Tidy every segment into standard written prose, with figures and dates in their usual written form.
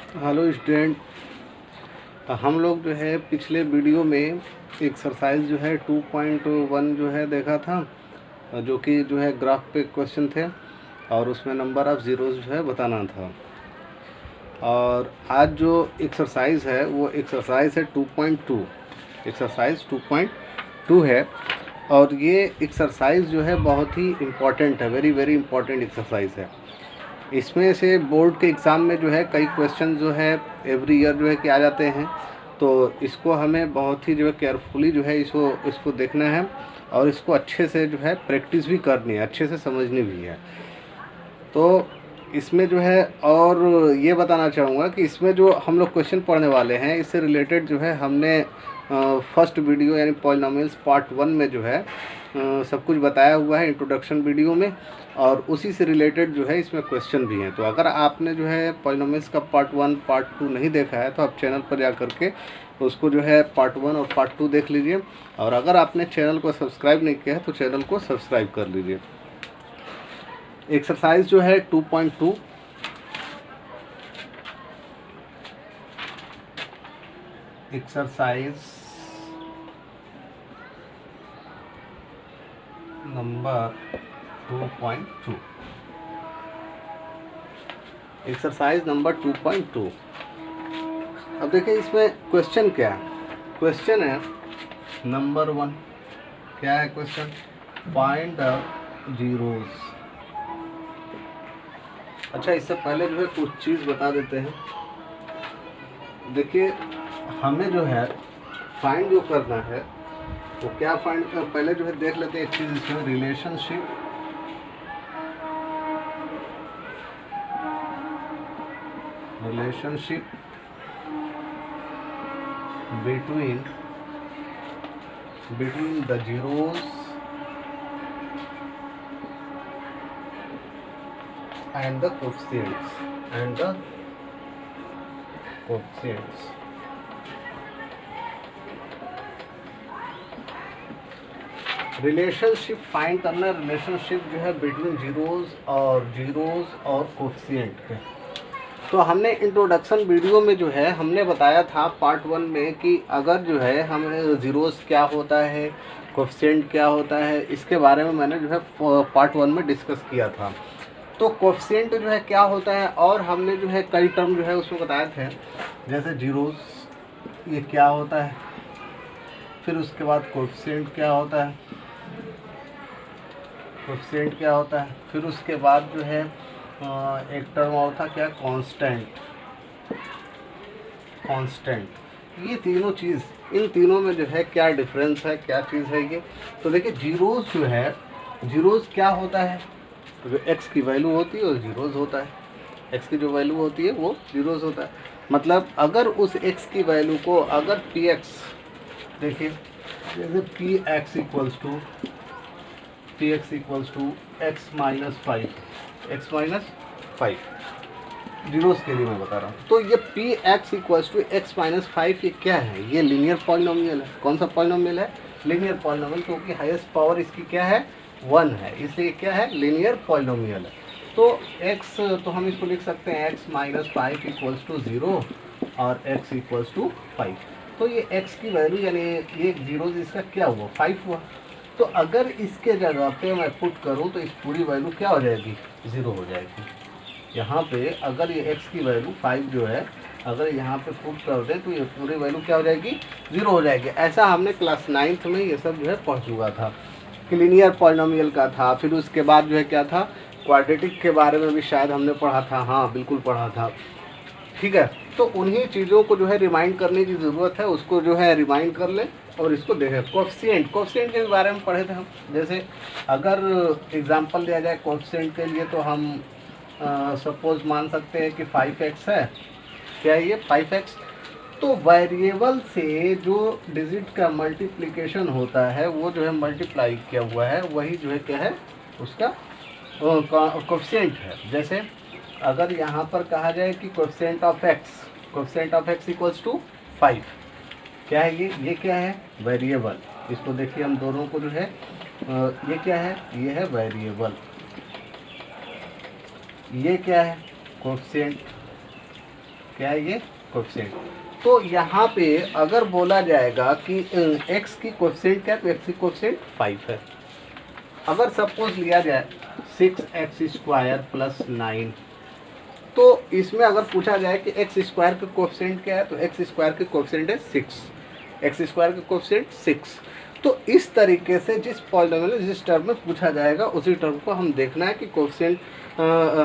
Hello student, हम लोग जो है पिछले वीडियो में एक्सरसाइज जो है 2.1 जो है देखा था, जो कि जो है ग्राफ पे क्वेश्चन थे और उसमें नंबर ऑफ़ ज़ीरोज़ जो है बताना था। और आज जो एक्सरसाइज है वो एक्सरसाइज है 2.2, एक्सरसाइज 2.2 है। और ये एक्सरसाइज जो है बहुत ही इम्पॉर्टेंट है, वेरी वेरी इम्पॉर्टेंट एक्सरसाइज है। इसमें से बोर्ड के एग्ज़ाम में जो है कई क्वेश्चन जो है एवरी ईयर जो है कि आ जाते हैं, तो इसको हमें बहुत ही जो है केयरफुली जो है इसको देखना है और इसको अच्छे से जो है प्रैक्टिस भी करनी है, अच्छे से समझनी भी है। तो इसमें जो है और ये बताना चाहूँगा कि इसमें जो हम लोग क्वेश्चन पढ़ने वाले हैं इससे रिलेटेड जो है हमने फर्स्ट वीडियो यानी पॉलिनोमियल्स पार्ट 1 में जो है सब कुछ बताया हुआ है इंट्रोडक्शन वीडियो में, और उसी से रिलेटेड जो है इसमें क्वेश्चन भी हैं। तो अगर आपने जो है पॉलिनोमियल्स का पार्ट 1 पार्ट 2 नहीं देखा है तो आप चैनल पर जा करके उसको जो है पार्ट 1 और पार्ट 2 देख लीजिए, और अगर आपने चैनल को सब्सक्राइब नहीं किया है तो चैनल को सब्सक्राइब कर लीजिए। एक्सरसाइज जो है 2.2 एक्सरसाइज नंबर 2.2 एक्सरसाइज नंबर 2.2। अब देखिए इसमें क्वेश्चन क्या है। क्वेश्चन है नंबर 1। क्या है क्वेश्चन? Find the zeros. अच्छा, इससे पहले जो है कुछ चीज़ बता देते हैं। देखिए हमें जो है फाइंड जो करना है वो क्या फाइंड कर, पहले जो है देख लेते हैं एक चीज़ इसमें, relationship between the zeros and the coefficients relationship find करना है। रिलेशनशिप जो है बिटवीन जीरोज़ और कोफिशिएंट के। तो हमने इंट्रोडक्शन वीडियो में जो है हमने बताया था पार्ट 1 में कि अगर जो है हमें ज़ीरोज़ क्या होता है, कोफिशिएंट क्या होता है, इसके बारे में मैंने जो है पार्ट 1 में डिस्कस किया था। तो कोफिशिएंट जो है क्या होता है, और हमने जो है कई टर्म जो है उसमें बताए थे, जैसे जीरोज़ ये क्या होता है, फिर उसके बाद कोफिशिएंट क्या होता है, फिर उसके बाद जो है एक टर्म और था क्या, कांस्टेंट। ये तीनों चीज़, इन तीनों में जो है क्या डिफरेंस है, क्या चीज़ है ये। तो देखिए जीरोज़ जो है, जीरोज़ क्या होता है, तो जो एक्स की वैल्यू होती है वो जीरोज़ होता है। एक्स की जो वैल्यू होती है वो जीरोज़ होता है। मतलब अगर उस एक्स की वैल्यू को अगर पी एक्स, देखिए जैसे p x equals to x minus 5 zeros के लिए मैं बता रहा हूँ। तो ये p x equals to x minus 5 ये क्या है? ये लीनियर पॉलिनोमियल है। कौन सा पॉलिनोमियल है? लीनियर पॉलिनोमियल, क्योंकि हाईएस्ट पावर इसकी क्या है, 1 है, इसलिए क्या है, लीनियर पॉलिनोमियल है। तो एक्स, तो हम इसको लिख सकते हैं एक्स माइनस 5 इक्वल्स टू 0 और एक्स इक्वल्स टू 5। तो ये एक्स की वैल्यू यानी ये जीरोज इसका क्या हुआ, 5 हुआ। तो अगर इसके जगह पे मैं पुट करूं तो इस पूरी वैल्यू क्या हो जाएगी, 0 हो जाएगी। यहाँ पे अगर ये x की वैल्यू 5 जो है अगर यहाँ पे पुट कर दें तो ये पूरी वैल्यू क्या हो जाएगी, 0 हो जाएगी। ऐसा हमने क्लास 9th में ये सब जो है पढ़ चुका था कि लीनियर पॉलिनोमियल का था। फिर उसके बाद जो है क्या था, क्वाड्रेटिक के बारे में भी शायद हमने पढ़ा था। हाँ बिल्कुल पढ़ा था, ठीक है। तो उन्हीं चीज़ों को जो है रिमाइंड करने की ज़रूरत है, उसको जो है रिमाइंड कर ले और इसको देखें। कोफिशिएंट के बारे में पढ़े थे हम। जैसे अगर एग्जांपल दिया जाए कोफिशिएंट के लिए तो हम सपोज मान सकते हैं कि 5x है। क्या है ये 5x? तो वेरिएबल से जो डिजिट का मल्टीप्लिकेशन होता है वो जो है मल्टीप्लाई किया हुआ है, वही जो है क्या है, उसका कोफिशिएंट है। जैसे अगर यहाँ पर कहा जाए कि coefficient of x equals to 5, क्या है ये क्या है, वेरिएबल। इसको देखिए हम दोनों को जो है ये क्या है, ये है वेरिएबल, ये क्या है, कोफिशिएंट। क्या है ये कोएफिशिएंट। तो यहाँ पे अगर बोला जाएगा कि x की कोएफिशिएंट क्या है, तो x की कोएफिशिएंट 5 है। अगर सपोज लिया जाए 6x² प्लस 9, तो इसमें अगर पूछा जाए कि x स्क्वायर के कोएफिशिएंट क्या है, तो x स्क्वायर के कोएफिशिएंट है 6, x स्क्वायर के कोएफिशिएंट 6। तो इस तरीके से जिस पॉलिनोमियल जिस टर्म में पूछा जाएगा उसी टर्म को हम देखना है कि कोएफिशिएंट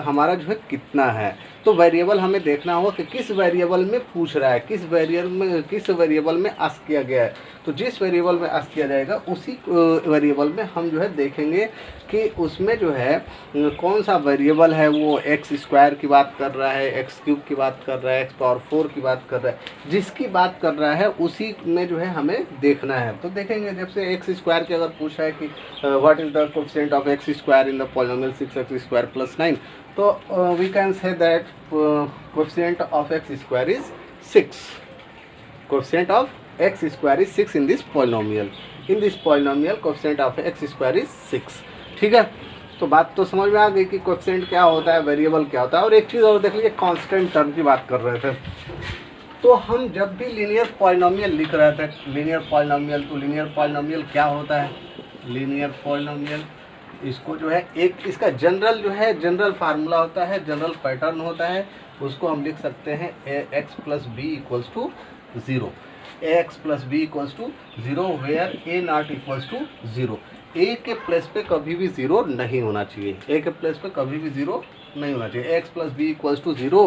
हमारा जो है कितना है। तो वेरिएबल हमें देखना होगा कि किस वेरिएबल में पूछ रहा है, किस वेरिएबल में आस्क किया गया है। तो जिस वेरिएबल में आस्क किया जाएगा उसी वेरिएबल में हम जो है देखेंगे कि उसमें जो है कौन सा वेरिएबल है, वो एक्स स्क्वायर की बात कर रहा है, एक्स क्यूब की बात कर रहा है, एक्स पावर 4 की बात कर रहा है। जिसकी बात कर रहा है उसी में जो है हमें देखना है। तो देखेंगे जब से एक्स स्क्वायर की अगर पूछा है कि what is the coefficient of x square in the polynomial 6x² plus 9, तो we can say that coefficient of x square is 6। Coefficient of x square is 6 in this polynomial. In this polynomial coefficient of x square is 6। ठीक है, तो बात तो समझ में आ गई कि कोएफिशिएंट क्या होता है, वेरिएबल क्या होता है। और एक चीज़ और देख लीजिए, कांस्टेंट टर्म की बात कर रहे थे। तो हम जब भी लीनियर पॉलिनोमियल लिख रहे थे, लीनियर पॉलिनोमियल, तो लीनियर पॉलिनोमियल क्या होता है, लीनियर पॉलिनोमियल इसको जो है एक इसका जनरल जो है जनरल फार्मूला होता है, जनरल पैटर्न होता है। उसको हम लिख सकते हैं ax plus b equals to 0, ax plus b equals to 0 where a not equals to 0। a के प्लेस पे कभी भी 0 नहीं होना चाहिए, a के प्लेस पे कभी भी 0 नहीं होना चाहिए। ax plus b equals to 0,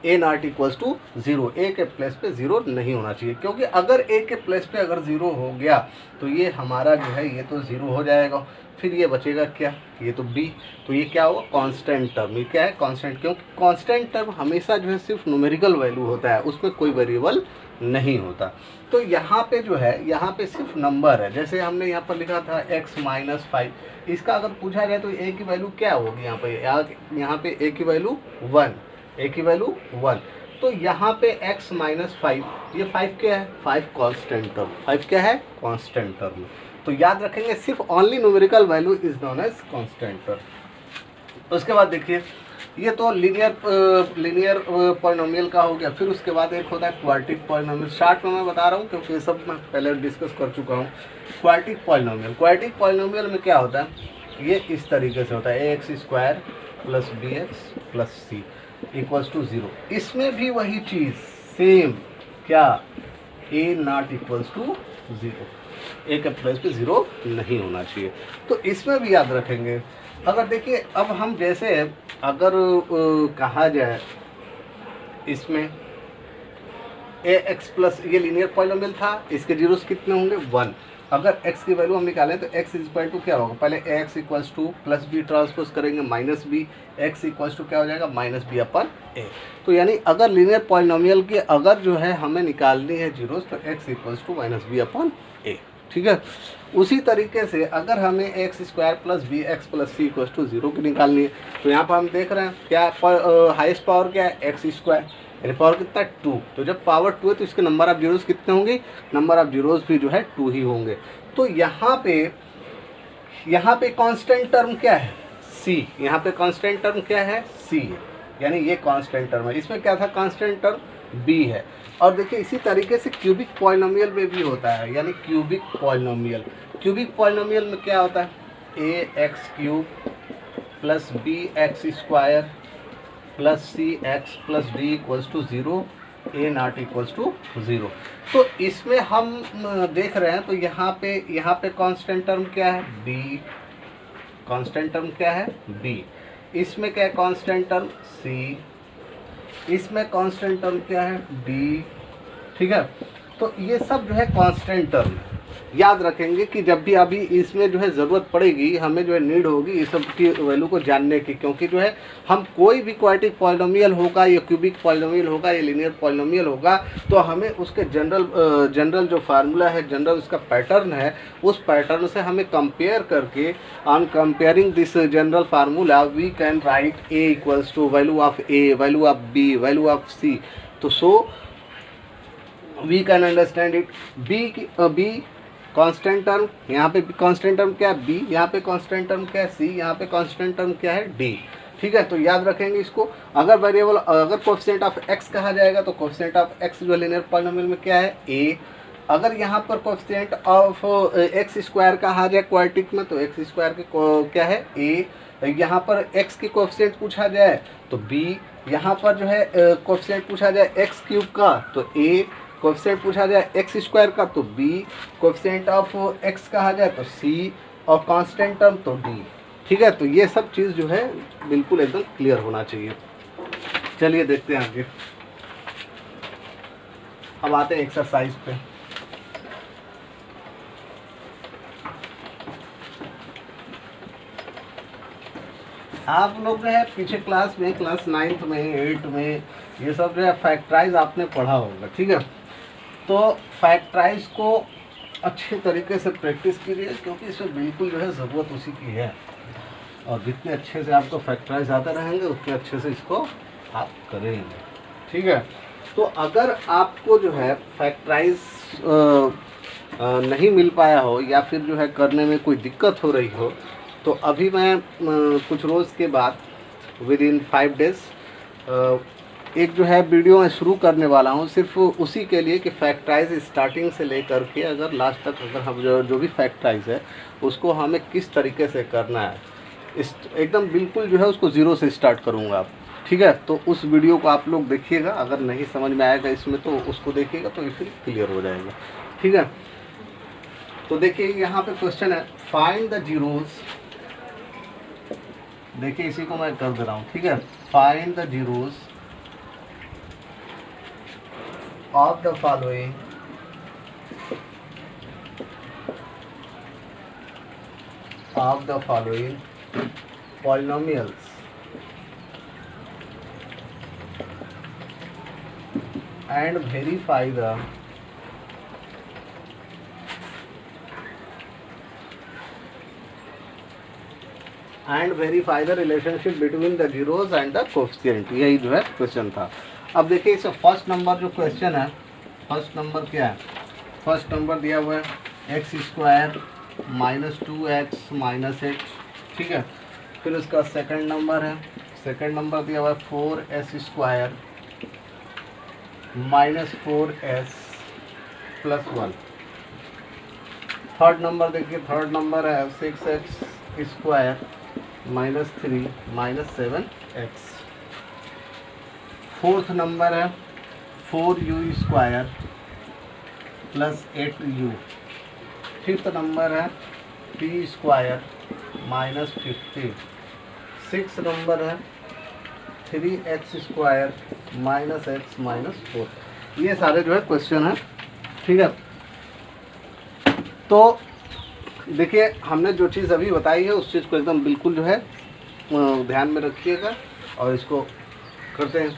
a not equals to 0, a के प्लेस पे 0 नहीं होना चाहिए, क्योंकि अगर a के प्लेस पे अगर 0 हो गया तो ये हमारा जो है ये तो 0 हो जाएगा। फिर ये बचेगा क्या, ये तो b, तो ये क्या होगा, कांस्टेंट टर्म। ये क्या है, कांस्टेंट, क्योंकि कांस्टेंट टर्म हमेशा जो है सिर्फ न्यूमेरिकल वैल्यू होता है, उसमें कोई वेरिएबल नहीं होता। तो यहाँ पे जो है यहाँ पे सिर्फ नंबर है। जैसे हमने यहाँ पर लिखा था x माइनस 5, इसका अगर पूछा जाए तो a की वैल्यू क्या होगी, यहाँ पे a की वैल्यू 1, a की वैल्यू 1। तो यहाँ पे x माइनस 5, ये 5 क्या है, 5 कांस्टेंट टर्म, 5 क्या है, कांस्टेंट टर्म। तो याद रखेंगे सिर्फ only numerical value is known as constant term. उसके बाद देखिए, ये तो लीनियर पॉलिनोमियल का हो गया। फिर उसके बाद एक होता है क्वाड्रेटिक पॉलिनोमियल। शार्ट में मैं बता रहा हूँ क्योंकि ये सब मैं पहले डिस्कस कर चुका हूँ। क्वाड्रेटिक पॉलिनोमियल, क्वाड्रेटिक पॉलिनोमियल में क्या होता है, ये इस तरीके से होता है ax square plus bx plus c equals to 0। इसमें भी वही चीज़ सेम, क्या, a not equals to 0, a के प्लेस पे 0 नहीं होना चाहिए। तो इसमें भी याद रखेंगे। अगर देखिए अब हम जैसे अगर कहा जाए इसमें ax प्लस, ये लीनियर पॉलिनोमियल था, इसके जीरोस कितने होंगे, 1। अगर x की वैल्यू हम निकालें तो x इक्वल टू क्या होगा, पहले ax equals to plus b transpose करेंगे minus b, x equals to क्या हो जाएगा, माइनस बी अपन a। तो यानी अगर लीनियर पॉलिनोमियल की अगर जो है हमें निकालनी है जीरोस, तो x equals to minus b upon a। ठीक है, उसी तरीके से अगर हमें x square plus b x plus c equals to 0 की निकालनी है, तो यहाँ पर हम देख रहे हैं क्या हाईएस्ट पावर क्या है, एक्स स्क्वायर, यानी पावर कितना, 2। तो जब पावर 2 है तो इसके नंबर ऑफ जीरोस कितने होंगे, नंबर ऑफ जीरोस भी जो है 2 ही होंगे। तो यहाँ पे कांस्टेंट टर्म क्या है, c। यहाँ पे कांस्टेंट टर्म क्या है, c है, यानी ये कांस्टेंट टर्म है। इसमें क्या था, कांस्टेंट टर्म b है। और देखिए इसी तरीके से क्यूबिक पॉलिनोमियल में भी होता है, यानी क्यूबिक पॉलिनोमियल। क्यूबिक पॉलिनोमियल में क्या होता है, ax³ plus bx² plus cx plus d equals to 0, a not equals to 0। तो इसमें हम देख रहे हैं, तो यहाँ पे कांस्टेंट टर्म क्या है, b, कांस्टेंट टर्म क्या है, b। इसमें क्या है, कांस्टेंट टर्म c, इसमें कांस्टेंट टर्म क्या है, d। ठीक है, तो ये सब जो है कांस्टेंट टर्म है। याद रखेंगे कि जब भी अभी इसमें जो है ज़रूरत पड़ेगी, हमें जो है नीड होगी इस सब की वैल्यू को जानने की, क्योंकि जो है हम कोई भी क्वाड्रेटिक पॉलिनोमियल होगा या क्यूबिक पॉलिनोमियल होगा या लीनियर पॉलिनोमियल होगा, तो हमें उसके जनरल जो फार्मूला है, जनरल उसका पैटर्न है, उस पैटर्न से हमें कंपेयर करके, on comparing this general formula we can write a equals to value of a, value of b, value of c। तो so we can understand it. b constant term, यहाँ पे constant term क्या है, b, यहाँ पे constant term क्या है, c, यहाँ पे कांस्टेंट टर्म क्या है, d। ठीक है, तो याद रखेंगे इसको। अगर वेरिएबल अगर कोएफिशिएंट ऑफ x कहा जाएगा तो कोएफिशिएंट ऑफ x जो लीनियर पॉलिनोमियल में क्या है a। अगर यहाँ पर कोएफिशिएंट ऑफ एक्स स्क्वायर कहा जाए क्वाड्रेटिक में तो एक्स स्क्वायर के क्या है a। यहाँ पर x के कोएफिशिएंट पूछा जाए तो b। यहाँ पर जो है कोएफिशिएंट पूछा जाए x क्यूब का तो a। कोएफिशिएंट पूछा जाए एक्स स्क्वायर का तो b। कोएफिशिएंट ऑफ x कहा जाए तो c और कांस्टेंट टर्म तो d। ठीक है, तो ये सब चीज़ जो है बिल्कुल एकदम क्लियर होना चाहिए। चलिए देखते हैं आगे। अब आते हैं एक्सरसाइज पे। आप लोग जो है पीछे क्लास में क्लास 9th में 8th में ये सब जो है फैक्टराइज आपने पढ़ा होगा। ठीक है, तो फैक्टराइज को अच्छे तरीके से प्रैक्टिस कीजिए क्योंकि इसमें बिल्कुल जो है ज़रूरत उसी की है। और जितने अच्छे से आपको फैक्टराइज आते रहेंगे उतने अच्छे से इसको आप करेंगे। ठीक है, तो अगर आपको जो है फैक्टराइज नहीं मिल पाया हो या फिर जो है करने में कोई दिक्कत हो रही हो तो अभी मैं कुछ रोज़ के बाद विद इन 5 डेज़ एक जो है वीडियो मैं शुरू करने वाला हूँ सिर्फ उसी के लिए कि फैक्टराइज स्टार्टिंग से लेकर के अगर लास्ट तक अगर हम जो भी फैक्टराइज है उसको हमें किस तरीके से करना है एकदम बिल्कुल जो है उसको ज़ीरो से स्टार्ट करूँगा आप। ठीक है, तो उस वीडियो को आप लोग देखिएगा। अगर नहीं समझ में आएगा इसमें तो उसको देखिएगा तो फिर क्लियर हो जाएगा। ठीक है, तो देखिए यहाँ पे क्वेश्चन है फाइंड द जीरोस। देखिए इसी को मैं कर दे रहा हूँ। ठीक है, find the zeros of the following polynomials and verify the relationship between the zeros and the coefficient। यही जो है क्वेश्चन था। अब देखिए इसे फर्स्ट नंबर जो क्वेश्चन है, फर्स्ट नंबर क्या है? फर्स्ट नंबर दिया हुआ है x square minus 2x minus 8। ठीक है, फिर उसका सेकंड नंबर है, सेकंड नंबर दिया हुआ है 4s square minus 4s plus 1। Third number देखिए, थर्ड नंबर है 6x square minus 3 minus 7x। Fourth number है 4u square plus 8u। Fifth number है p square minus 15। Six number है 3x square minus x minus 4। ये सारे जो है question है। ठीक है, तो देखिए हमने जो चीज़ अभी बताई है उस चीज़ को एकदम बिल्कुल जो है ध्यान में रखिएगा और इसको करते हैं।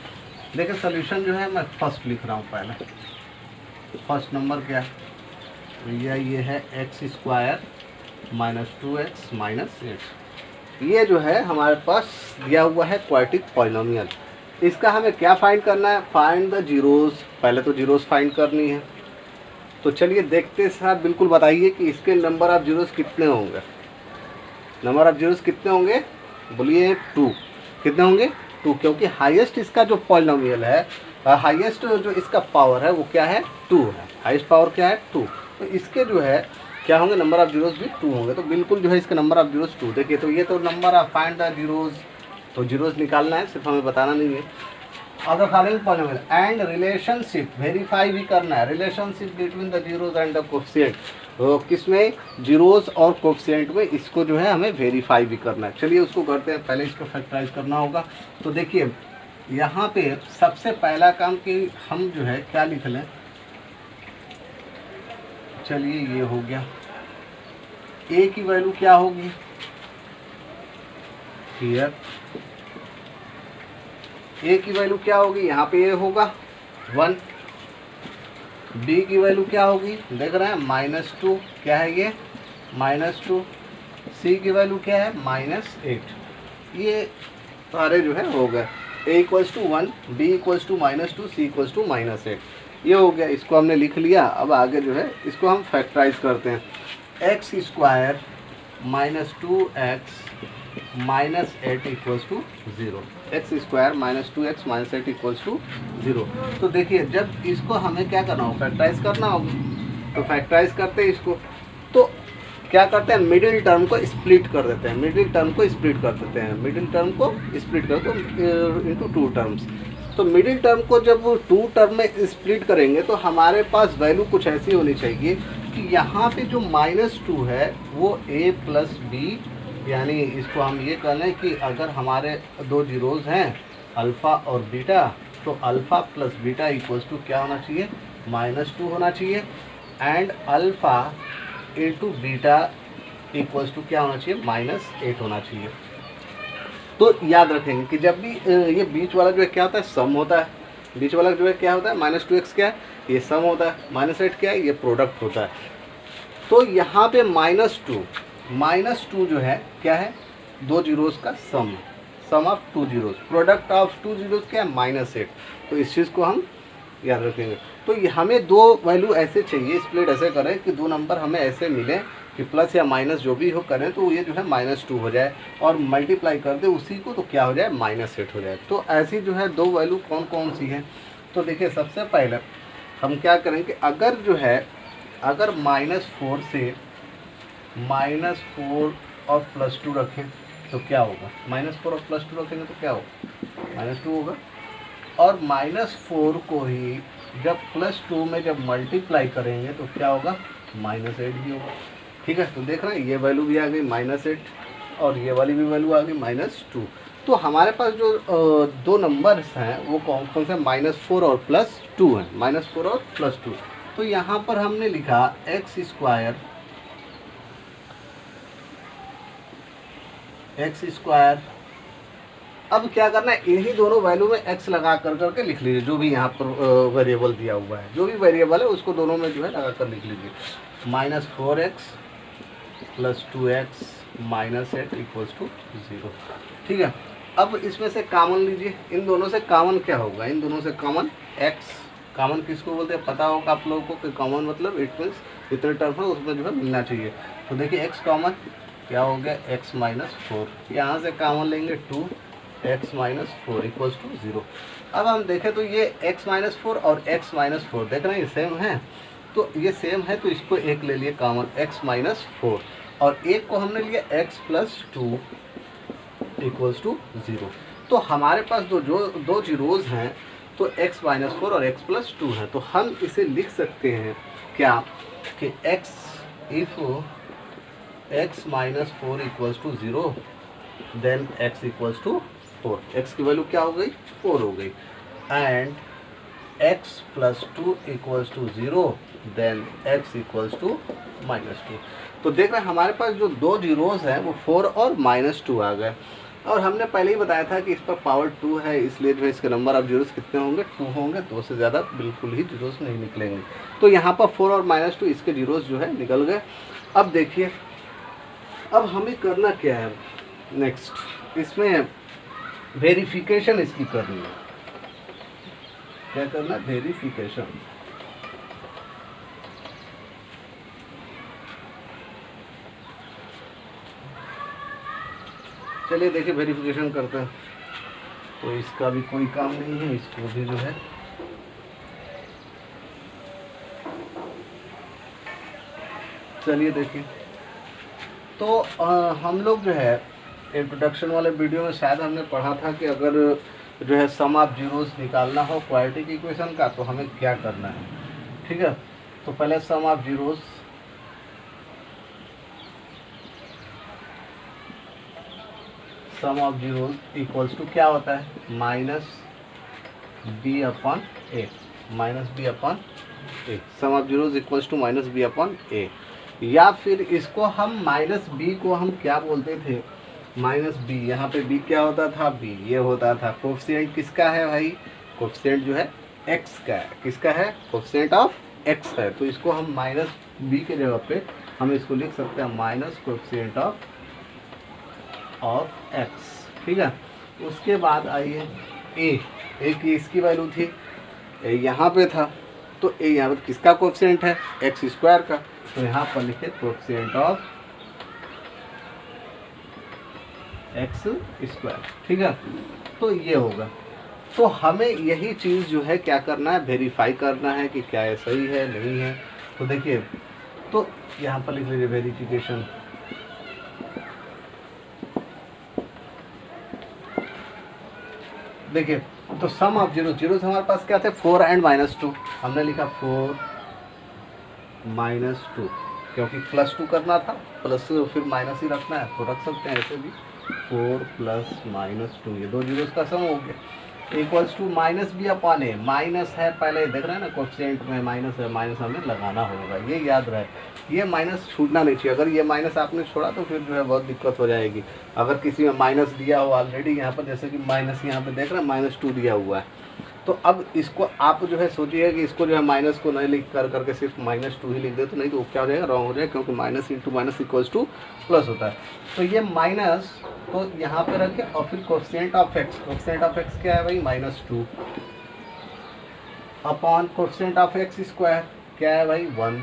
देखिए सॉल्यूशन जो है मैं फर्स्ट लिख रहा हूँ। पहले फर्स्ट नंबर क्या है भैया? ये है x square minus 2x minus 8। ये जो है हमारे पास दिया हुआ है क्वाड्रेटिक पॉलिनोमियल। इसका हमें क्या फाइंड करना है? Find the zeros. पहले तो जीरोस फाइंड करनी है। तो चलिए देखते साथ बिल्कुल बताइए कि इसके नंबर ऑफ जीरोस कितने होंगे। नंबर ऑफ जीरोस कितने होंगे? बोलिए 2। कितने होंगे? 2, क्योंकि हाईएस्ट इसका जो पॉलिनोमियल है, हाईएस्ट जो इसका पावर है वो क्या है? 2 है। हाईएस्ट पावर क्या है? 2। तो इसके जो है क्या होंगे? नंबर ऑफ जीरोस भी 2 होंगे। तो बिल्कुल जो है इसका नंबर ऑफ जीरोस 2। देखिए तो ये तो number of find the zeros, तो जीरोस निकालना है, सिर्फ हमें बताना नहीं है। Of the following polynomial and relationship verify भी करना है। Relationship between the zeros and the coefficient, तो किसमें? जीरोस और कोएफिशिएंट में। इसको जो है हमें वेरीफाई भी करना है। चलिए उसको करते हैं। पहले इसको फैक्टराइज करना होगा। तो देखिए यहाँ पे सबसे पहला काम कि हम जो है क्या लिख लें। चलिए ये हो गया। ए की वैल्यू क्या होगी? हियर ए की वैल्यू क्या होगी? यहाँ पे ए होगा 1। बी की वैल्यू क्या होगी? देख रहे हैं -2। क्या है ये? -2। सी की वैल्यू क्या है? -8। ये सारे जो है हो गए। A equals to 1, b equals to -2, c equals to -8। ये हो गया, इसको हमने लिख लिया। अब आगे जो है इसको हम फैक्टराइज करते हैं। X square minus 2x minus 8 equals to 0, x square minus 2x minus 8 equals to 0। तो देखिए जब इसको हमें क्या करना होगा, फैक्टराइज करना होगा, तो फैक्टराइज करते हैं इसको, तो क्या करते हैं, मिडिल टर्म को स्प्लिट कर देते हैं, मिडिल टर्म को स्प्लिट कर देते हैं, मिडिल टर्म को स्प्लिट कर दो इंटू 2 टर्म्स। तो मिडिल टर्म को जब 2 टर्म में स्प्लिट करेंगे तो हमारे पास वैल्यू कुछ ऐसी होनी चाहिए कि यहाँ पे जो -2 है वो a प्लस बी, यानी इसको हम ये कह लें कि अगर हमारे दो जीरोज़ हैं अल्फ़ा और बीटा, तो alpha plus beta equals to क्या होना चाहिए, -2 होना चाहिए, and alpha into beta equals to क्या होना चाहिए, -8 होना चाहिए। तो याद रखेंगे कि जब भी ये बीच वाला जो है क्या होता है, सम होता है, बीच वाला जो है क्या होता है, -2x क्या है, ये सम होता है, -8 क्या है, ये प्रोडक्ट होता है। तो यहाँ पे -2 जो है क्या है, दो जीरोज़ का sum of 2 zeros, product of 2 zeros क्या है, -8। तो इस चीज़ को हम याद रखेंगे। तो हमें दो वैल्यू ऐसे चाहिए, स्प्लिट ऐसे करें कि दो नंबर हमें ऐसे मिले कि प्लस या माइनस जो भी हो करें तो ये जो है -2 हो जाए, और मल्टीप्लाई कर दे उसी को तो क्या हो जाए, -8 हो जाए। तो ऐसी जो है दो वैल्यू कौन कौन सी हैं, तो देखिए सबसे पहले हम क्या करें कि अगर जो है, अगर -4 से -4 और +2 रखें तो क्या होगा, -4 और +2 रखेंगे तो क्या होगा, -2 होगा। और -4 को ही जब +2 में जब मल्टीप्लाई करेंगे तो क्या होगा, -8 भी होगा। ठीक है, तो देख रहे हैं ये वैल्यू भी आ गई -8 और ये वाली भी वैल्यू आ गई -2। तो हमारे पास जो दो नंबर्स हैं वो कौन कौन से, -4 और +2 हैं, -4 और +2। तो यहाँ पर हमने लिखा x स्क्वायर। अब क्या करना है, इन्हीं दोनों वैल्यू में x लगा करके लिख लीजिए, जो भी यहाँ पर वेरिएबल दिया हुआ है, जो भी वेरिएबल है उसको दोनों में जो है लगा कर लिख लीजिए, -4x + 2x - 8 इक्वल्स टू 0। ठीक है, अब इसमें से कॉमन लीजिए, इन दोनों से कॉमन क्या होगा, इन दोनों से कॉमन x, कॉमन किसको बोलते हैं पता होगा आप लोगों को कि कॉमन मतलब इट मीन्स जितने टर्म है उसमें जो है मिलना चाहिए। तो देखिए x कॉमन क्या हो गया, x - 4, यहाँ से कॉमन लेंगे 2x - 4 इक्वल्स टू 0। अब हम देखें तो ये x - 4 और x - 4 देख रहे हैं ये सेम है, तो ये सेम है तो इसको एक ले लिए कॉमन, x - 4, और एक को हमने लिया x + 2 इक्वल्स टू 0। तो हमारे पास दो जीरोज़ हैं, तो x - 4 और x + 2 है, तो हम इसे लिख सकते हैं क्या कि if x - 4 equals to 0 then x equals to 4, x की वैल्यू क्या हो गई, 4 हो गई, and x + 2 equals to 0 then x equals to -2। तो देख रहे हैं हमारे पास जो दो जीरोज़ हैं वो 4 और -2 आ गए, और हमने पहले ही बताया था कि इस पर पावर 2 है, इसलिए जो है इसके नंबर ऑफ जीरोज़ कितने होंगे, 2 होंगे, 2 से ज़्यादा बिल्कुल ही जीरोज़ नहीं निकलेंगे। तो यहाँ पर 4 और -2 इसके जीरोज़ जो है निकल गए। अब देखिए, अब हमें करना क्या है, नेक्स्ट इसमें वेरिफिकेशन इसकी करनी है, क्या करना है, वेरिफिकेशन। चलिए देखिए वेरिफिकेशन करते हैं, तो इसका भी कोई काम नहीं है, इसको भी जो है चलिए देखिए। तो हम लोग जो है इंट्रोडक्शन वाले वीडियो में शायद हमने पढ़ा था कि अगर जो है सम ऑफ जीरोस निकालना हो क्वाड्रेटिक इक्वेशन का तो हमें क्या करना है। ठीक है, तो पहले sum of zeros equals to क्या होता है, -b/a, -b/a। Sum of zeros equals to -b/a, या फिर इसको हम -b को हम क्या बोलते थे, -b, यहाँ पे b क्या होता था, b ये होता था, कोफिशिएंट किसका है भाई, कोफिशिएंट जो है x का है, किसका है, कोफिशिएंट ऑफ x है, तो इसको हम -b के जगह पे हम इसको लिख सकते हैं माइनस कोफिशिएंट ऑफ x। ठीक है, उसके बाद आइए a की इसकी वैल्यू थी, a यहाँ पे था, तो a यहाँ पर किसका कोफिशिएंट है, x² का, तो यहाँ पर लिखे कोफिशिएंट ऑफ एक्स स्क्वायर, ठीक है। तो ये होगा, तो हमें यही चीज़ जो है क्या करना है, वेरीफाई करना है कि क्या ये सही है नहीं है। तो देखिए, तो यहाँ पर लिख लीजिए वेरिफिकेशन। देखिए, तो सम ऑफ जीरो, जीरो से हमारे पास क्या थे 4 एंड -2, हमने लिखा 4 -2 क्योंकि +2 करना था, प्लस फिर माइनस ही रखना है तो रख सकते हैं ऐसे भी। 4 + -2, ये दो जीरोस का सम हो गया, equals to minus B upon A, minus है पहले देख रहे हैं ना कोएफिशिएंट में माइनस है, माइनस हमें लगाना होगा, ये याद रहे, ये माइनस छूटना नहीं चाहिए। अगर ये माइनस आपने छोड़ा तो फिर जो है बहुत दिक्कत हो जाएगी। अगर किसी में माइनस दिया हो ऑलरेडी, यहाँ पर जैसे कि माइनस यहाँ पे देख रहे हैं -2 दिया हुआ है, तो अब इसको आप जो है सोचिए कि इसको जो है माइनस को नहीं लिख करके सिर्फ -2 ही लिख दे, तो नहीं तो क्या हो जाएगा, रॉन्ग हो जाएगा, क्योंकि minus into minus equals to plus होता है। तो ये माइनस तो यहाँ पे रखे और फिर coefficient of x, coefficient of x क्या है भाई -2 upon coefficient of x square क्या है भाई 1,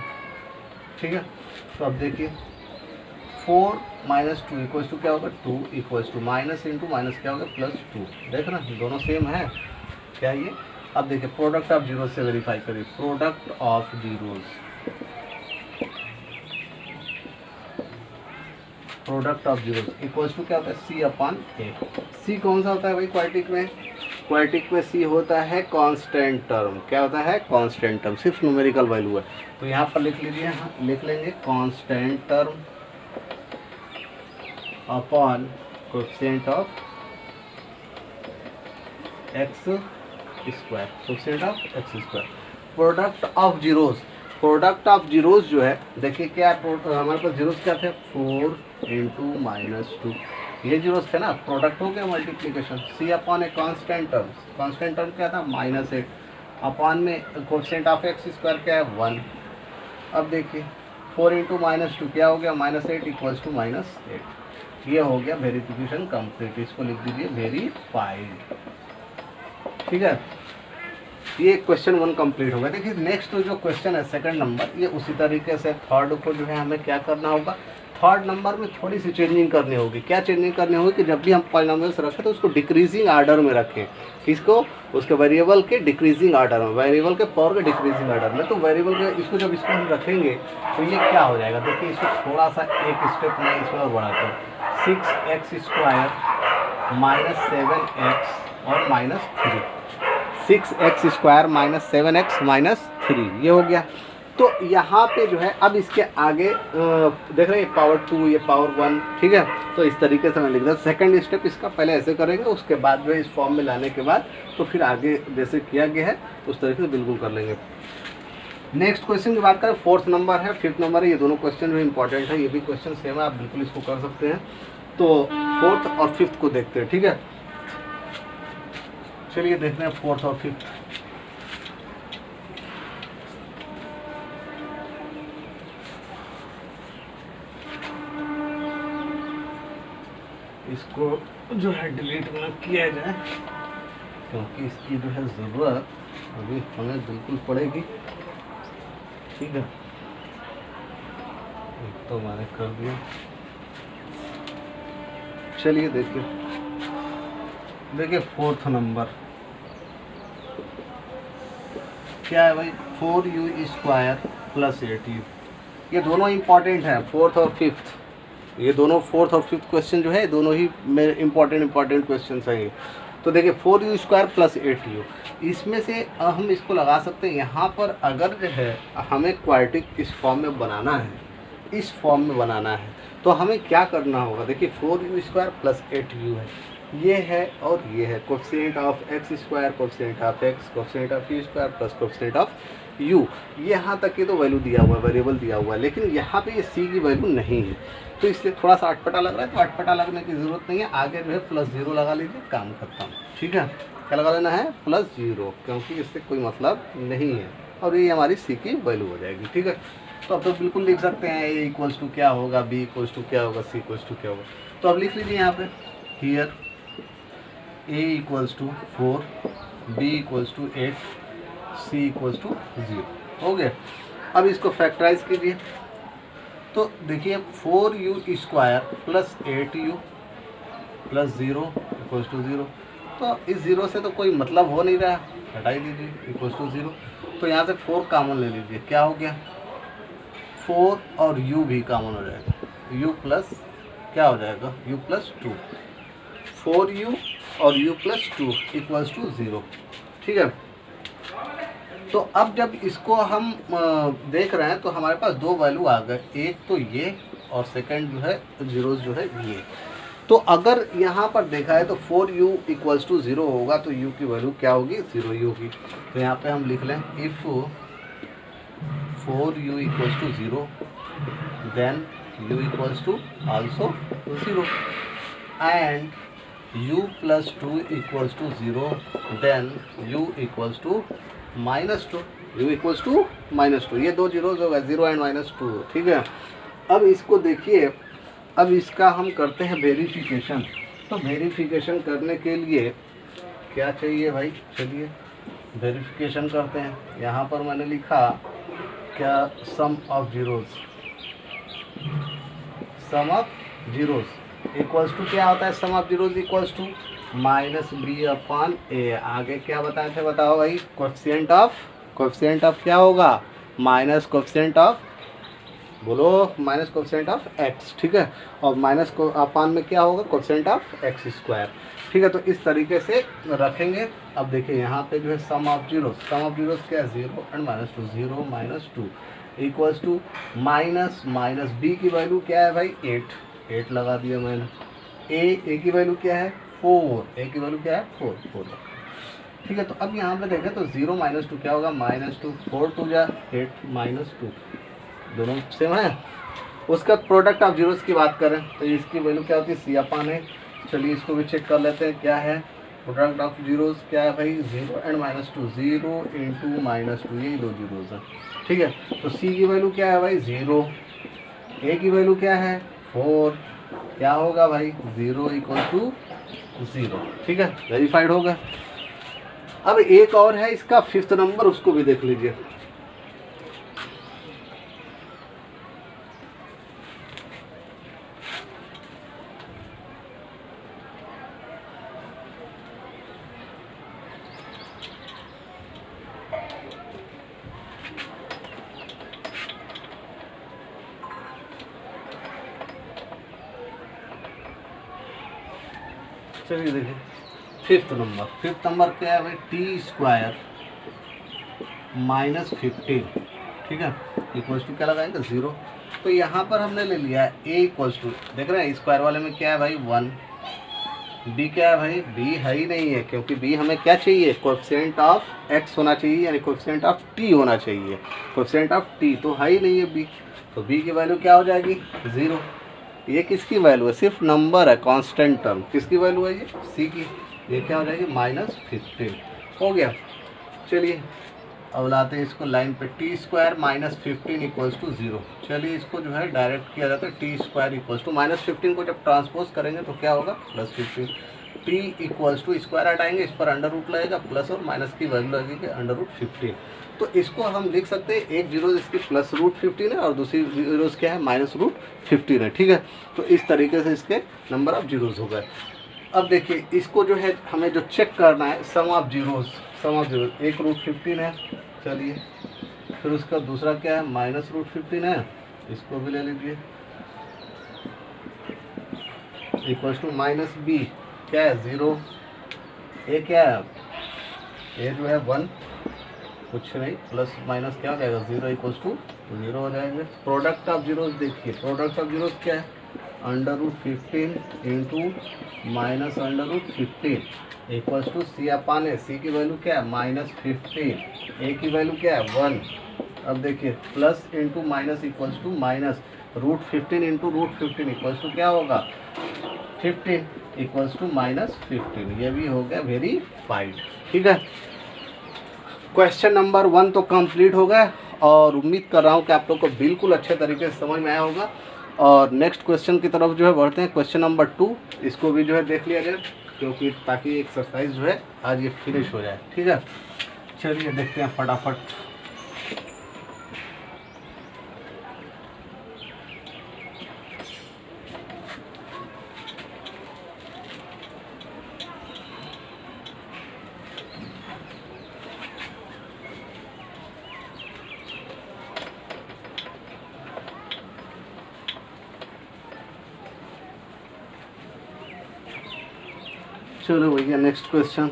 ठीक है। तो अब देखिए 4 - 2 इक्वल्स टू क्या होगा 2, equals to minus into minus क्या होगा +2, देख ना दोनों सेम है क्या ये। अब देखिए प्रोडक्ट ऑफ जीरो से वेरीफाई करिए, product of zeros, product of zeros equals to क्या होता है सी अपॉन ए। सी कौन सा होता है भाई क्वाड्रेटिक में, क्वाड्रेटिक में सी होता है कांस्टेंट टर्म, क्या होता है कांस्टेंट टर्म, सिर्फ न्यूमेरिकल वैल्यू है। तो यहाँ पर लिख लीजिए, लिख लेंगे constant term upon coefficient of x square, coefficient of x square. Product of zeros, product of zeros जो है देखिए क्या हमारे पास जीरोस क्या थे 4 × -2, ये जीरोस थे ना, प्रोडक्ट हो गया multiplication, C upon A constant term, constant term क्या था -8 अपॉन में कोएफिशिएंट ऑफ एक्स स्क्वायर क्या है 1। अब देखिए 4 × -2 क्या हो गया -8 इक्वल्स टू -8, ये हो गया वेरिफिकेशन कंप्लीट, इसको लिख दीजिए वेरीफाइड, ठीक है। ये क्वेश्चन 1 कंप्लीट होगा। देखिए नेक्स्ट जो क्वेश्चन है सेकंड नंबर, ये उसी तरीके से थर्ड को जो है हमें क्या करना होगा, थर्ड नंबर में थोड़ी सी चेंजिंग करनी होगी। क्या चेंजिंग करनी होगी कि जब भी हम पॉलिनोमियल्स रखें तो उसको डिक्रीजिंग आर्डर में रखें, किसको, उसके वेरिएबल के डिक्रीजिंग आर्डर में, वेरिएबल के पावर के डिक्रीजिंग आर्डर में। तो वेरिएबल के इसको जब इसको हम रखेंगे तो ये क्या हो जाएगा, देखिए इसको थोड़ा सा एक स्टेप में इसमें और बढ़ाते हैं, 6x² -7x और -3, 6x² -7x -3, ये हो गया। तो यहाँ पे जो है अब इसके आगे देख रहे हैं पावर 2 ये पावर 1, ठीक है। तो इस तरीके से मैं लिख दूँ, सेकंड स्टेप इसका पहले ऐसे करेंगे, उसके बाद जो है इस फॉर्म में लाने के बाद तो फिर आगे जैसे किया गया है उस तरीके से बिल्कुल कर लेंगे। नेक्स्ट क्वेश्चन की बात करें, फोर्थ नंबर है, फिफ्थ नंबर है, ये दोनों क्वेश्चन जो इंपॉर्टेंट है, ये भी क्वेश्चन सेम है, आप बिल्कुल इसको कर सकते हैं। तो फोर्थ और फिफ्थ को देखते हैं, ठीक है। चलिए देखते हैं फोर्थ और फिफ्थ। इसको जो है डिलीट ना किया जाए क्योंकि इसकी जो है ज़रूरत अभी हमें बिल्कुल पड़ेगी, ठीक है। तो मैंने कर दिया, चलिए देखिए, देखिए फोर्थ नंबर क्या है भाई 4u² + 8u, ये दोनों इंपॉर्टेंट हैं, फोर्थ और फिफ्थ, ये दोनों फोर्थ और फिफ्थ क्वेश्चन जो है दोनों ही मेरे इंपॉर्टेंट क्वेश्चन हैं ये। तो देखिए 4u² + 8u, इसमें से हम इसको लगा सकते हैं यहाँ पर। अगर जो है हमें क्वाड्रेटिक इस फॉर्म में बनाना है, इस फॉर्म में बनाना है, तो हमें क्या करना होगा, देखिए 4u² + 8u है, ये है और ये है, coefficient of x², coefficient of x, coefficient of u² plus coefficient of u, ये यहाँ तक की तो वैल्यू दिया हुआ है, वेरिएबल दिया हुआ है, लेकिन यहाँ पे ये c की वैल्यू नहीं है, तो इसलिए थोड़ा सा अटपटा लग रहा है। तो अटपटा लगने की ज़रूरत नहीं है, आगे जो है +0 लगा लीजिए, काम खत्म, ठीक है। क्या लगा लेना है +0, क्योंकि इससे कोई मतलब नहीं है और ये हमारी c की वैल्यू हो जाएगी, ठीक है। तो अब तो बिल्कुल लिख सकते हैं a इक्वल्स टू क्या होगा, b इक्वल्स टू क्या होगा, c इक्वल्स टू क्या होगा। तो अब लिख लीजिए यहाँ पे, here a equals to 4, b equals to 8, c equals to 0, हो गया। अब इसको फैक्टराइज कीजिए, तो देखिए 4u² + 8u plus zero equals to zero. तो इस ज़ीरो से तो कोई मतलब हो नहीं रहा, हटाई दीजिए, इक्वल्स टू ज़ीरो। तो यहाँ से 4 कॉमन ले लीजिए, क्या हो गया 4 और u भी कॉमन हो जाएगा, u प्लस क्या हो जाएगा u प्लस 2, 4u और u प्लस 2 इक्वल्स टू 0। ठीक है, तो अब जब इसको हम देख रहे हैं तो हमारे पास दो वैल्यू आ गए, एक तो ये और सेकंड जो है जीरोस जो है ये। तो अगर यहाँ पर देखा है तो 4u इक्वल्स टू 0 होगा तो u की वैल्यू क्या होगी 0 ही होगी। तो यहाँ पे हम लिख लें if 4u equals to 0 then u equals to also 0 and u plus 2 equals to 0 then u equals to -2, u equals to -2। ये दो जीरोज होगा 0 एंड -2। ठीक है, अब इसको देखिए, अब इसका हम करते हैं वेरिफिकेशन। तो वेरिफिकेशन करने के लिए क्या चाहिए भाई, चलिए वेरिफिकेशन करते हैं। यहाँ पर मैंने लिखा क्या sum of zeros, sum of zeros equals to क्या होता है, sum of zeros equals to -b/a। आगे क्या बताए थे बताओ भाई, कोएफिशिएंट ऑफ क्या होगा माइनस कोएफिशिएंट ऑफ, बोलो माइनस कोएफिशिएंट ऑफ x। ठीक है, और माइनस को अपान में क्या होगा कोएफिशिएंट ऑफ x स्क्वायर। ठीक है, तो इस तरीके से रखेंगे। अब देखिए यहाँ पे जो है सम ऑफ जीरोस क्या है 0 and -2, 0 -2 equals to minus b की वैल्यू क्या है भाई 8 लगा दिया मैंने। a की वैल्यू क्या है 4, a की वैल्यू क्या है 4। ठीक है, तो अब यहाँ पे देखें तो 0 -2 क्या होगा -2, 4 2 जा 8 -2, दोनों सेम है। उसका प्रोडक्ट ऑफ जीरोस की बात करें तो इसकी वैल्यू क्या होती है c/a। चलिए इसको भी चेक कर लेते हैं, क्या है प्रोडक्ट ऑफ जीरोस क्या है भाई 0 एंड -2, 0 इंटू -2, यही दो जीरोस हैं। ठीक है, तो c की वैल्यू क्या है भाई 0, a की वैल्यू क्या है 4, क्या होगा भाई 0 इक्वल टू 0। ठीक है, वेरीफाइड होगा। अब एक और है इसका 5th नंबर, उसको भी देख लीजिए। चलिए देखिए 5th नंबर क्या है भाई t² -15। ठीक है, इक्वल्स टू क्या लगाएंगे 0। तो यहाँ पर हमने ले लिया है a इक्वल्स टू, देख रहे हैं स्क्वायर वाले में क्या है भाई 1, b क्या है भाई b है ही नहीं है, क्योंकि b हमें क्या चाहिए कोएफिशिएंट ऑफ x होना चाहिए, यानी कोएफिशिएंट ऑफ t होना चाहिए, कोएफिशिएंट ऑफ t तो है ही नहीं है b। तो b की वैल्यू क्या हो जाएगी 0। ये किसकी वैल्यू है, सिर्फ नंबर है, कांस्टेंट टर्म। किसकी वैल्यू है ये c की, ये क्या हो जाएगी -15 हो गया। चलिए अब लाते हैं इसको लाइन पे, t² -15 इक्वल्स टू 0। चलिए इसको जो है डायरेक्ट किया जाता है, t² इक्वल्स टू -15 को जब ट्रांसपोज करेंगे तो क्या होगा +15। t इक्वल्स टू स्क्वायर हटाएंगे, इस पर अंडर रूट लगेगा, प्लस और माइनस की वैल्यू लगेगी √15। तो इसको हम लिख सकते हैं, एक जीरो इसकी +√15 है और दूसरी जीरोस क्या है -√15 है। ठीक है, तो इस तरीके से इसके नंबर ऑफ जीरोस हो गए। अब देखिए इसको जो है हमें जो चेक करना है सम ऑफ जीरोस, एक √15 है। चलिए फिर उसका दूसरा क्या है -√15 है, इसको भी ले लीजिए, इक्वल्स टू -b क्या है 0, a क्या है a जो है 1, कुछ नहीं, प्लस माइनस क्या हो जाएगा 0 इक्वल्स टू 0 हो जाएंगे। प्रोडक्ट ऑफ जीरोस देखिए, प्रोडक्ट ऑफ जीरोस क्या है √15 into -√15 equals to c/a। c की वैल्यू क्या है -15, a की वैल्यू क्या है 1। अब देखिए plus into minus equals to minus, √15 into √15 equals to क्या होगा 15 इक्वल्स टू -15। ये भी हो गया वेरीफाइड। ठीक है, क्वेश्चन नंबर 1 तो कंप्लीट हो गया और उम्मीद कर रहा हूँ कि आप लोग को बिल्कुल अच्छे तरीके से समझ में आया होगा। और नेक्स्ट क्वेश्चन की तरफ जो है बढ़ते हैं, क्वेश्चन नंबर 2, इसको भी जो है देख लिया जाए, क्योंकि ताकि एक्सरसाइज जो है आज ये फिनिश हो जाए। ठीक है, चलिए देखते हैं फटाफट। चलो भैया नेक्स्ट क्वेश्चन।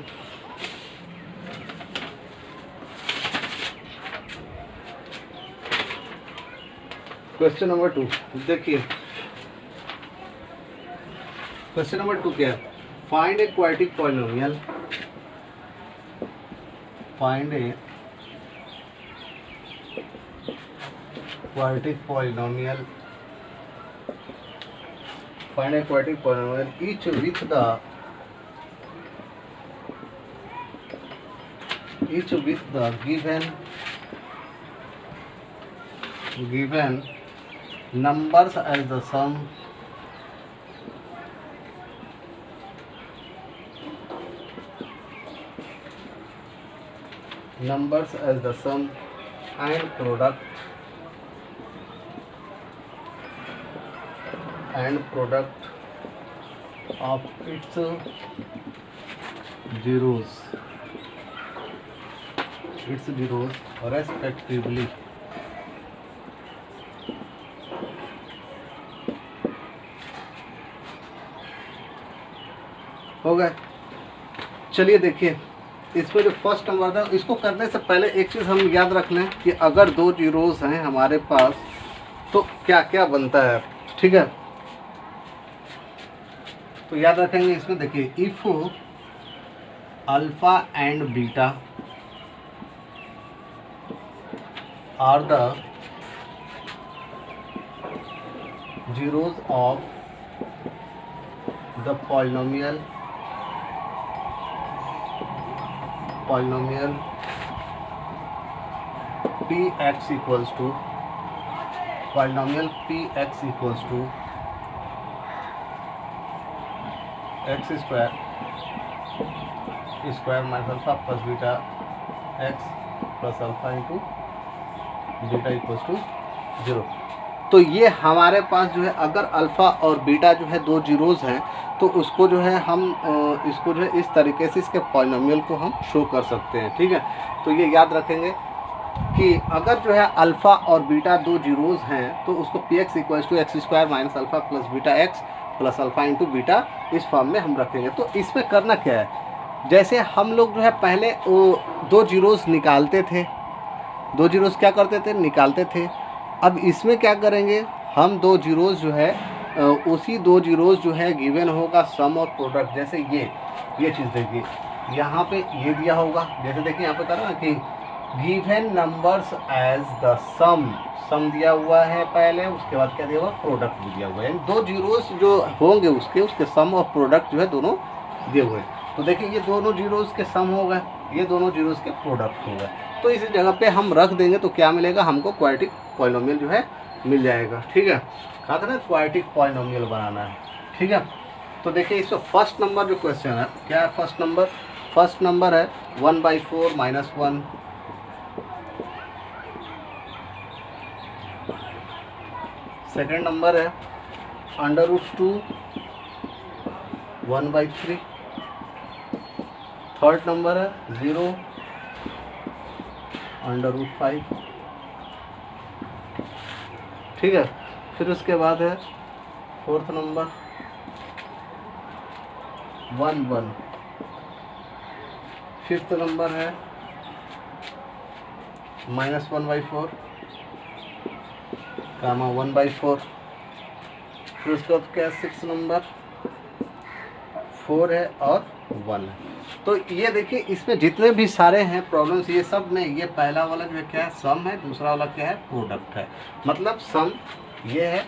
क्वेश्चन नंबर 2 देखिए, क्वेश्चन नंबर 2 क्या है? Find a quadratic polynomial, find a quadratic polynomial, find a quadratic polynomial each with the given numbers as the sum and product of its zeros respectively। हो गए। चलिए देखिए, इसमें जो first number था, इसको करने से पहले एक चीज़ हम याद रख लें कि अगर दो जीरोस हैं हमारे पास तो क्या क्या बनता है, ठीक है। तो याद रखेंगे इसमें, देखिए if alpha and beta are the zeros of the polynomial px equals to polynomial px equals to x square minus alpha plus beta x plus alpha into beta equals to 0। तो ये हमारे पास जो है, अगर अल्फ़ा और beta जो है दो जीरोज़ हैं तो उसको जो है हम इसको जो है इस तरीके से इसके पॉलिनोमियल को हम शो कर सकते हैं, ठीक है। तो ये याद रखेंगे कि अगर जो है अल्फ़ा और बीटा दो जीरोज़ हैं तो उसको P x equals to X square minus alpha plus beta x plus alpha into beta इस फॉर्म में हम रखेंगे। तो इसमें करना क्या है, जैसे हम लोग जो है पहले दो जीरोज़ निकालते थे, दो जीरोज़ क्या करते थे, निकालते थे। अब इसमें क्या करेंगे, हम दो जीरोज़ जो है उसी दो जीरोज़ जो है गिवन होगा सम और प्रोडक्ट। जैसे ये चीज़ देखिए, यहाँ पे ये दिया होगा, जैसे देखिए यहाँ पे करा ना कि गिवन नंबर्स एज द सम दिया हुआ है पहले, उसके बाद क्या दिया हुआ, प्रोडक्ट भी दिया हुआ है। दो जीरोज़ जो होंगे उसके सम और प्रोडक्ट जो है दोनों दिए हुए हैं। तो देखिए ये दोनों जीरोज़ के सम हो गए, ये दोनों जीरोज़ के प्रोडक्ट हो गए। तो इस जगह पे हम रख देंगे तो क्या मिलेगा, हमको क्वाड्रेटिक पॉलिनोमियल जो है मिल जाएगा, ठीक है। कहा था ना क्वाड्रेटिक पॉलिनोमियल बनाना है, ठीक है। तो देखिए इसमें फर्स्ट नंबर जो क्वेश्चन है, क्या है फर्स्ट नंबर है 1/4 माइनस 1, सेकेंड नंबर है √2 1/3, थर्ड नंबर है 0 √5, ठीक है। फिर उसके बाद है फोर्थ नंबर 1/1, फिफ्थ नंबर है -1/4 कामा 1/4, फिर उसके बाद क्या, सिक्स नंबर 4 है और 1 है। तो ये देखिए इसमें जितने भी सारे हैं प्रॉब्लम्स, ये सब में ये पहला वाला जो है क्या है, सम है, दूसरा वाला क्या है, प्रोडक्ट है। मतलब सम ये है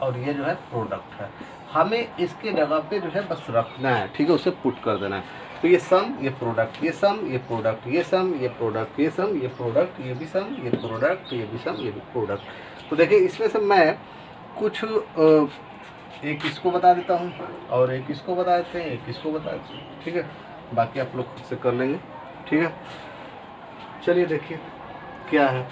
और ये जो है प्रोडक्ट है। हमें इसके जगह पे जो है बस रखना है, ठीक है, उसे पुट कर देना है। तो ये सम, ये प्रोडक्ट, ये सम, ये प्रोडक्ट, ये सम, ये प्रोडक्ट, ये सम, ये प्रोडक्ट, ये भी सम, ये प्रोडक्ट, ये भी सम, ये भी प्रोडक्ट। तो देखिए इसमें से मैं कुछ एक इसको बता देता हूँ और एक इसको बता देते हैं, एक इसको बता देते हैं, ठीक है। बाकी आप लोग खुद से कर लेंगे, ठीक है। चलिए देखिए क्या है,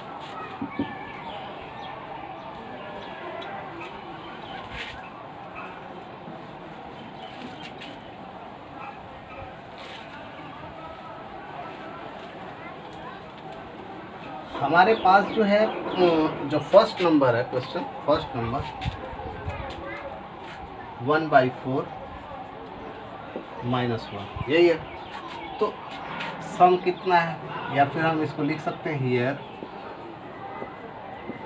हमारे पास जो है जो फर्स्ट नंबर है क्वेश्चन, फर्स्ट नंबर 1/4 -1, यही है। तो सम कितना है, या फिर हम इसको लिख सकते हैं here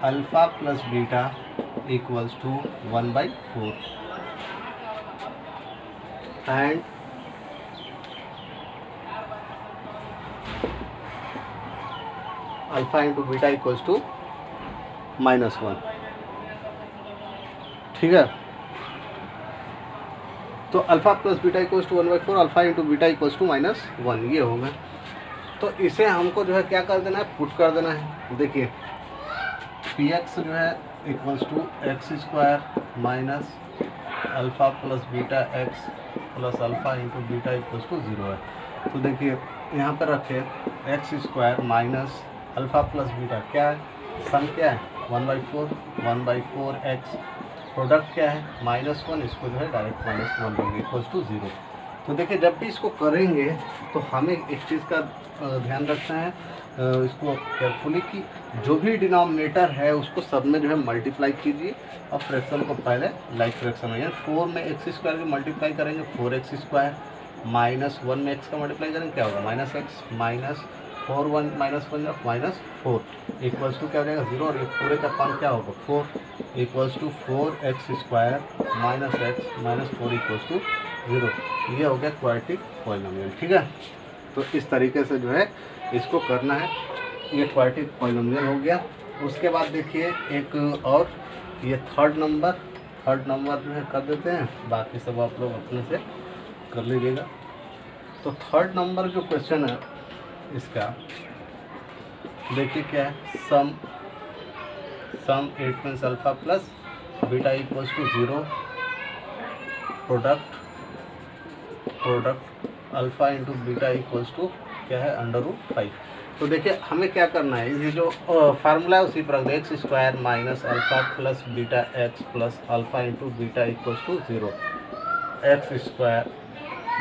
alpha plus beta equals to 1/4 and alpha into beta equals to -1, ठीक है। तो alpha plus beta equals to 1/4, alpha into beta equals to -1, ये होगा। तो इसे हमको जो है क्या कर देना है, पुट कर देना है। देखिए पी एक्स जो है equals to X square minus alpha plus beta x plus alpha into beta equals to 0 है। तो देखिए यहाँ पर रखे X square minus alpha plus beta, क्या है सम, क्या है 1/4 एक्स, प्रोडक्ट क्या है -1, इसको जो है डायरेक्ट -1 होगी इक्वल्स टू 0। तो देखिए जब भी इसको करेंगे तो हमें एक चीज़ का ध्यान रखना है, इसको केयरफुली, कि जो भी डिनोमिनेटर है उसको सब में जो है मल्टीप्लाई कीजिए और फ्रैक्शन को पहले लाइक फ्रैक्शन में, यानी 4 में एक्स स्क्वायर की मल्टीप्लाई करेंगे 4x स्क्वायर, -1 में एक्स का मल्टीप्लाई करेंगे क्या होगा -x, -4 1 -4 इक्वल्स टू क्या हो जाएगा 0, और ये पूरे का पान क्या होगा 4 equals to 4x square -x -4 equals to 0। ये हो गया क्वाड्रेटिक पॉलिनोमियल, ठीक है। तो इस तरीके से जो है इसको करना है, ये क्वाड्रेटिक पॉलिनोमियल हो गया। उसके बाद देखिए एक और, ये थर्ड नंबर जो है कर देते हैं, बाकी सब आप लोग अपने से कर लीजिएगा। तो थर्ड नंबर जो क्वेश्चन है इसका देखिए क्या है, sum 8 means alpha plus beta equals to 0, product alpha into beta equals to क्या है √5। तो देखिए हमें क्या करना है, ये जो फार्मूला है उसी पर रख दे, x square minus alpha plus beta x plus alpha into beta equals to 0, x square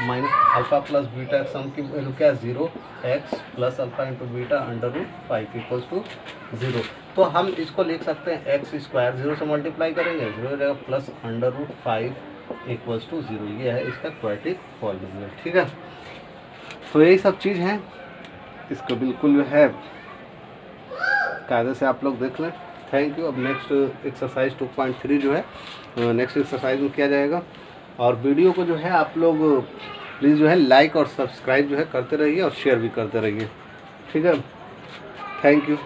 minus alpha plus beta sum की वैल्यू क्या है 0, x plus alpha into beta √5 equals to 0। तो हम इसको लिख सकते हैं एक्स स्क्वायर 0 से मल्टीप्लाई करेंगे 0 हो जाएगा प्लस √5 इक्वल्स टू 0, ये है इसका क्वाड्रेटिक पॉलिनोमियल, ठीक है। तो यही सब चीज़ है, इसको बिल्कुल जो है कायदे से आप लोग देख लें। Thank you. अब नेक्स्ट एक्सरसाइज 2.3 जो है नेक्स्ट एक्सरसाइज में किया जाएगा, और वीडियो को जो है आप लोग प्लीज़ जो है लाइक और सब्सक्राइब जो है करते रहिए और शेयर भी करते रहिए, ठीक है। Thank you.